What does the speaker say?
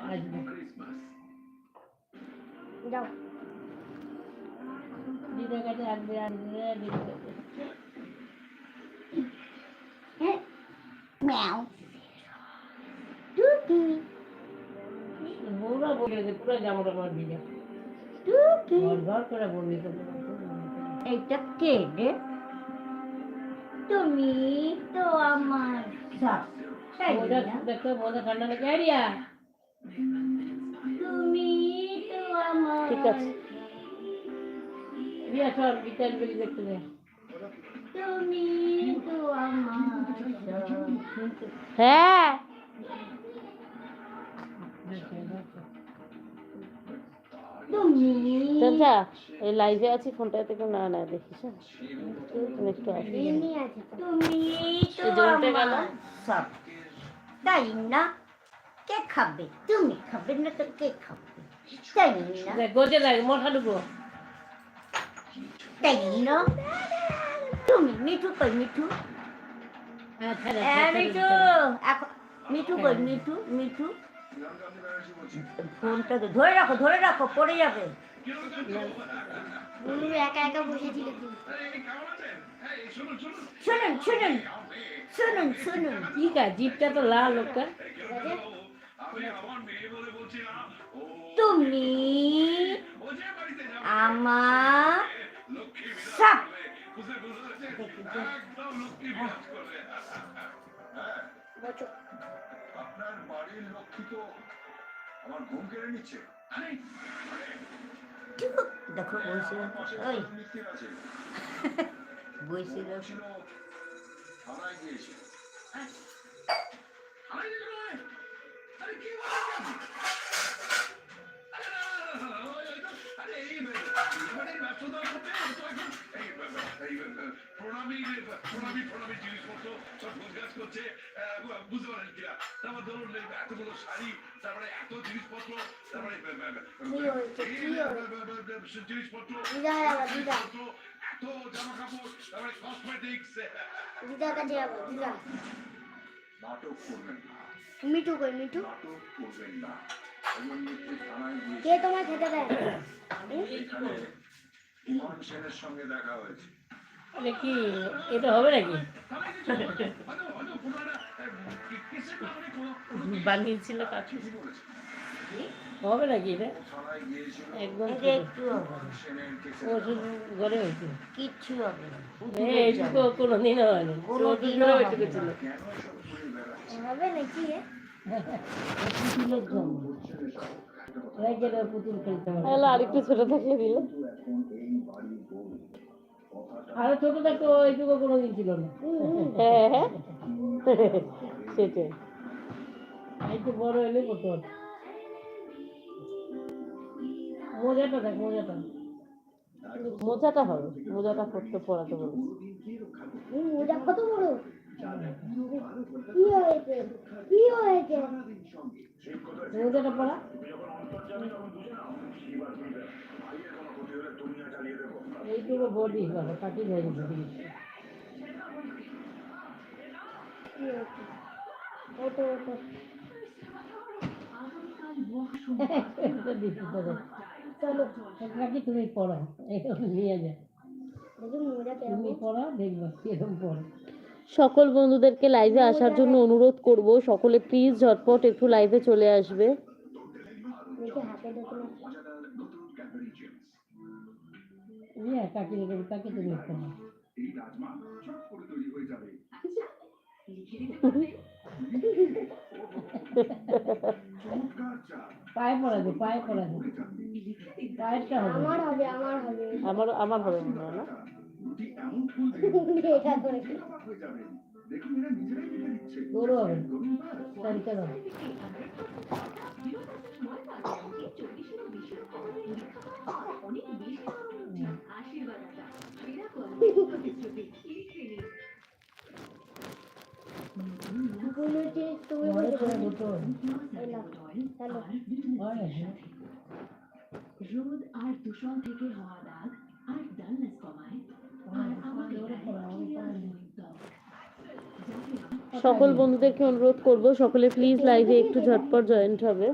আসবে যাও দিদার কাছে আসবে আসবে দিদার কাছে ম্যাও টুকি বউরা বলে যে পুরো জামাটা আমার দিদা টুকি ঘর করে বলবি তো এইটা কে রে তুমি তো আমার সব দেখো বোঝা ঠান্ডা লাগে রিয়া তুমি তো আমার ঠিক আছে রিয়া সব গিটার বেলি দেখতে দে তুমি তো আমার হ্যাঁ চাচা এই লাইভে আছি ফোনটা থেকে না না দেখিস একটু তুমি তো আমার সব তাই না কে খাবে তুমি খাবে না তো কে খাবে তাই না গোজে লাগে মোটা ডুবো তাই না তুমি মিঠু কই মিঠু মিঠু এখন মিঠু কই মিঠু মিঠু ফোনটা ধরে রাখো পড়ে যাবে একা একা বসেছিল শুনুন ঠিক আছে জিপটা তো লাল লোকটা তুমি আমার সব আপনার বাড়ির লক্ষ্মী তো আমার ঘুম কেড়ে নিচ্ছে দেখো বলছিল ওই বলছিল থানায় গিয়েছে প্রণামী জিনিসপত্র সব গোছগাছ করছে বুঝতে পারেন কিনা তারপর ধরুন এতগুলো শাড়ি তারপরে এত জিনিসপত্র তারপরে জিনিসপত্র এত জামা কাপড় তারপরে কসমেটিক্স নাটক করবেন না মিঠু কই মিঠু নাটক করবেন না কে তোমার খেতে দেয় ইমন সেনের সঙ্গে দেখা হয়েছে কি এটা হবে নাকি বানিয়েছিল কাকি হবে নাকি এটা একদম ও শুধু ঘরে হয়েছে কিচ্ছু হবে না এইটুকু কোনোদিন হয়নি কোনোদিনও ওইটুকু ছিল হবে নাকি পুতুল খেলতে হবে আরেকটু ছোট থাকলে দিল আরো ছোট থাকতে ওইটুকু কোনোদিন ছিল না হ্যাঁ সেটাই একটু বড় এলে কত মোজাটা দেখ মোজাটা হবে মোজাটা করতে পড়াতে বলেছি মোজা কত বড় কি হয়েছে মোজাটা পড়া এইটুকু বডি হবে কাটি ধরে বডি চলো কাকি তুমি পড়ো নিয়ে যায় তুমি পড়ো দেখবো কিরকম পড়ো সকল বন্ধুদেরকে লাইভে আসার জন্য অনুরোধ করব সকলে প্লিজ ঝটপট একটু লাইভে চলে আসবে কাকি কাকি তুমি পড়ো পায়ে পড়া দে পায়েরটা হবে আমার হবে মনে হয় না তোরও হবে শাড়িটা হবে রোদ আর দূষণ থেকে হওয়া দাগ আর ডালনেস কমায় আর আমাদের সকল বন্ধুদেরকে অনুরোধ করব সকলে প্লিজ লাইভে একটু ঝটপট জয়েন্ট হবে।